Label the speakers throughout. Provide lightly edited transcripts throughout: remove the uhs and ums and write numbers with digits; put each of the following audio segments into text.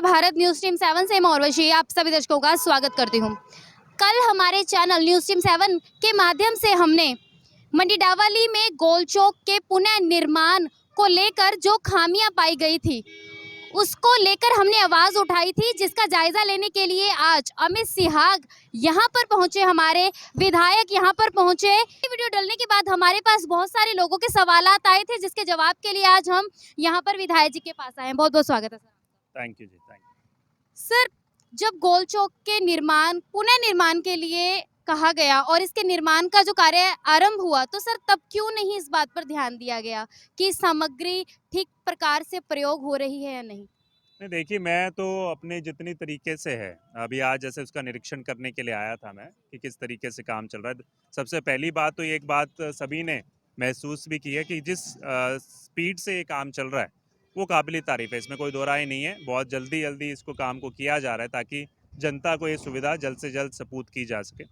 Speaker 1: Bharat news team 7 से मैं उर्वशी आप सभी दर्शकों का स्वागत करती हूँ। कल हमारे चैनल न्यूज़ टीम 7 के माध्यम से हमने मंडीडावाली में गोल चौक के पुनः निर्माण को लेकर जो खामियां पाई गई थी उसको लेकर हमने आवाज़ उठाई थी, जिसका जायजा लेने के लिए आज अमित सिहाग यहाँ पर पहुंचे, हमारे विधायक यहाँ पर पहुंचे। वीडियो डलने के बाद हमारे पास बहुत सारे लोगों के सवालात आए थे, जिसके जवाब के लिए आज हम यहाँ पर विधायक जी के पास आए हैं। बहुत बहुत स्वागत है sir.
Speaker 2: Thank you ji, thank you.
Speaker 1: Sir, जब गोल चौक के निर्माण पुनः निर्माण के लिए कहा गया और इसके निर्माण का जो कार्य आरंभ हुआ, तो सर तब क्यों नहीं इस बात पर ध्यान दिया गया कि सामग्री ठीक प्रकार से प्रयोग हो रही है या नहीं?
Speaker 2: नहीं देखिए, मैं तो अपने जितनी तरीके से है, अभी आज जैसे उसका निरीक्षण करने के लिए आया था मैं कि किस तरीके से काम चल रहा है। सबसे पहली बात तो एक बात सभी ने महसूस भी की है कि जिस स्पीड से ये काम चल रहा है वो काबिल तारीफ़ है, इसमें कोई दो राय नहीं है। बहुत जल्दी जल्दी इसको काम को किया जा रहा है ताकि जनता को ये सुविधा जल्द से जल्द सपूत की जा सके।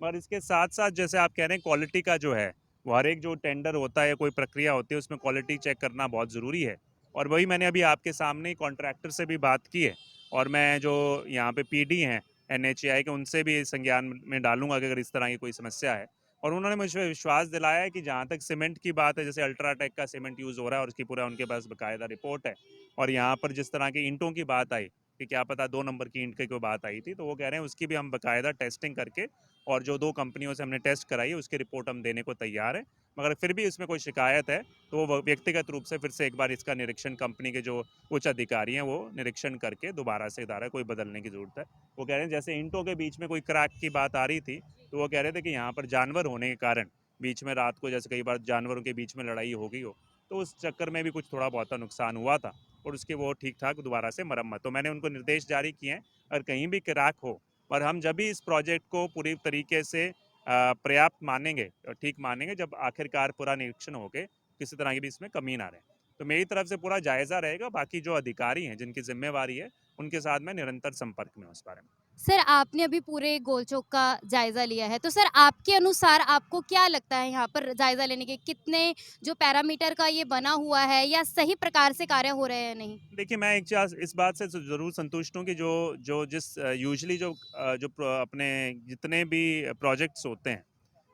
Speaker 2: और इसके साथ साथ जैसे आप कह रहे हैं क्वालिटी का जो है, वो हर एक जो टेंडर होता है, कोई प्रक्रिया होती है, उसमें क्वालिटी चेक करना बहुत ज़रूरी है। और वही मैंने अभी आपके सामने कॉन्ट्रैक्टर से भी बात की है, और मैं जो यहाँ पे पीडी हैं एनएचएआई के, उनसे भी संज्ञान में डालूंगा कि अगर इस तरह की कोई समस्या है। और उन्होंने मुझे विश्वास दिलाया है कि जहाँ तक सीमेंट की बात है, जैसे अल्ट्राटेक का सीमेंट यूज़ हो रहा है और उसकी पूरा उनके पास बाकायदा रिपोर्ट है। और यहाँ पर जिस तरह की ईंटों की बात आई कि क्या पता 2 नंबर की ईंट की कोई बात आई थी, तो वो कह रहे हैं उसकी भी हम बाकायदा टेस्टिंग करके, और जो 2 कंपनियों से हमने टेस्ट कराई है उसकी रिपोर्ट हम देने को तैयार है। मगर फिर भी इसमें कोई शिकायत है तो वो व्यक्तिगत रूप से फिर से एक बार इसका निरीक्षण कंपनी के जो उच्च अधिकारी हैं वो निरीक्षण करके दोबारा से इदारा कोई बदलने की ज़रूरत है। वो कह रहे हैं जैसे ईंटों के बीच में कोई क्रैक की बात आ रही थी, तो वो कह रहे थे कि यहाँ पर जानवर होने के कारण बीच में रात को जैसे कई बार जानवरों के बीच में लड़ाई हो गई हो, तो उस चक्कर में भी कुछ थोड़ा बहुत नुकसान हुआ था, और उसके वो ठीक ठाक दोबारा से मरम्मत। तो मैंने उनको निर्देश जारी किए हैं, और कहीं भी क्रैक हो, और हम जब भी इस प्रोजेक्ट को पूरी तरीके से पर्याप्त मानेंगे और ठीक मानेंगे जब आखिरकार पूरा निरीक्षण होके किसी तरह की भी इसमें कमी ना रहे। तो मेरी तरफ से पूरा जायज़ा रहेगा। बाकी जो अधिकारी हैं जिनकी जिम्मेवारी है, उनके साथ मैं निरंतर संपर्क में हूँ इस बारे में।
Speaker 1: सर, आपने अभी पूरे गोल चौक का जायजा लिया है, तो सर आपके अनुसार आपको क्या लगता है यहाँ पर जायजा लेने के कितने जो पैरामीटर का ये बना हुआ है, या सही प्रकार से कार्य हो रहे हैं नहीं?
Speaker 2: देखिए, मैं एक चीज़ इस बात से ज़रूर संतुष्ट हूँ कि जो जो जिस यूजुअली अपने जितने भी प्रोजेक्ट्स होते हैं,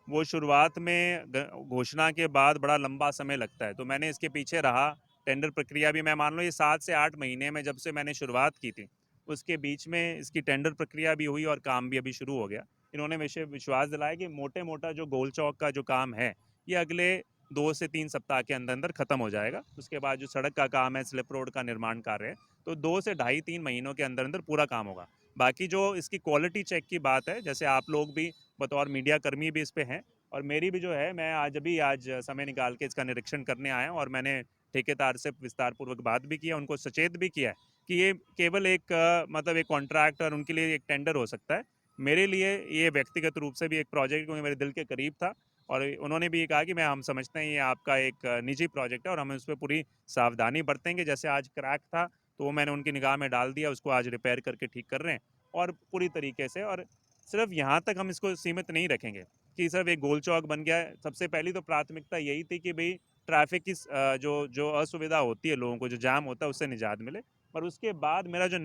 Speaker 2: वो शुरुआत में घोषणा के बाद बड़ा लंबा समय लगता है। तो मैंने इसके पीछे रहा, टेंडर प्रक्रिया भी मैं मान लो ये 7 से 8 महीने में जब से मैंने शुरुआत की थी, उसके बीच में इसकी टेंडर प्रक्रिया भी हुई और काम भी अभी शुरू हो गया। इन्होंने विश्वास दिलाया कि मोटा जो गोल चौक का जो काम है, ये अगले 2 से 3 सप्ताह के अंदर ख़त्म हो जाएगा। उसके बाद जो सड़क का काम है, स्लिप रोड का निर्माण कार्य है, तो 2 से ढाई 3 महीनों के अंदर पूरा काम होगा। बाकी जो इसकी क्वालिटी चेक की बात है, जैसे आप लोग भी बतौर मीडिया कर्मी भी इस पे हैं, और मेरी भी जो है, मैं आज समय निकाल के इसका निरीक्षण करने आया हूँ, और मैंने ठेकेदार से विस्तारपूर्वक बात भी की है, उनको सचेत भी किया है कि ये केवल एक मतलब एक कॉन्ट्रैक्ट और उनके लिए एक टेंडर हो सकता है। मेरे लिए ये व्यक्तिगत रूप से भी एक प्रोजेक्ट, क्योंकि मेरे दिल के करीब था, और उन्होंने भी ये कहा कि हम समझते हैं ये आपका एक निजी प्रोजेक्ट है, और हम इस पर पूरी सावधानी बरतेंगे। जैसे आज क्रैक था, तो वो मैंने उनकी निगाह में डाल दिया, उसको आज रिपेयर करके ठीक कर रहे हैं, और पूरी तरीके से। और सिर्फ यहाँ तक हम इसको सीमित नहीं रखेंगे कि सिर्फ एक गोल चौक बन गया है। सबसे पहली तो प्राथमिकता यही थी कि भाई ट्रैफिक की जो जो असुविधा होती है लोगों को, जो जाम होता है, उससे निजात मिले। और उसके बाद मेरा जो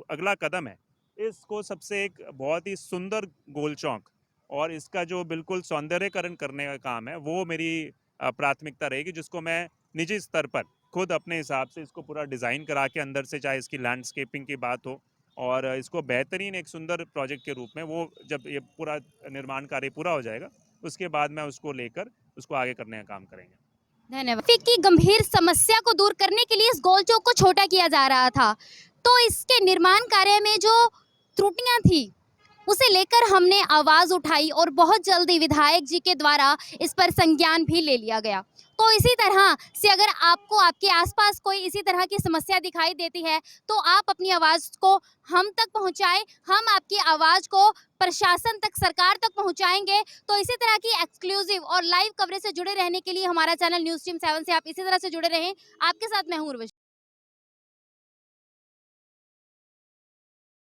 Speaker 2: अगला कदम है, इसको सबसे एक बहुत ही सुंदर गोल चौक और इसका जो बिल्कुल सौंदर्यकरण करने का काम है, वो मेरी प्राथमिकता रहेगी, जिसको मैं निजी स्तर पर खुद अपने हिसाब से इसको पूरा डिज़ाइन करा के अंदर से, चाहे इसकी लैंडस्केपिंग की बात हो, और इसको बेहतरीन एक सुंदर प्रोजेक्ट के रूप में, वो जब ये पूरा निर्माण कार्य पूरा हो जाएगा, उसके बाद मैं उसको लेकर उसको आगे करने का काम करेंगे।
Speaker 1: धन्यवाद। ट्रैफिक की गंभीर समस्या को दूर करने के लिए इस गोल चौक को छोटा किया जा रहा था, तो इसके निर्माण कार्य में जो त्रुटियां थी उसे लेकर हमने आवाज उठाई, और बहुत जल्दी विधायक जी के द्वारा इस पर संज्ञान भी ले लिया गया। तो इसी तरह से अगर आपको आपके आसपास कोई इसी तरह की समस्या दिखाई देती है, तो आप अपनी आवाज को हम तक पहुंचाएं, हम आपकी आवाज को प्रशासन तक, सरकार तक पहुंचाएंगे। तो इसी तरह की एक्सक्लूसिव और लाइव कवरेज से जुड़े रहने के लिए हमारा चैनल न्यूज़ टीम 7 से आप इसी तरह से जुड़े रहें। आपके साथ मैं हूं उर्वशी।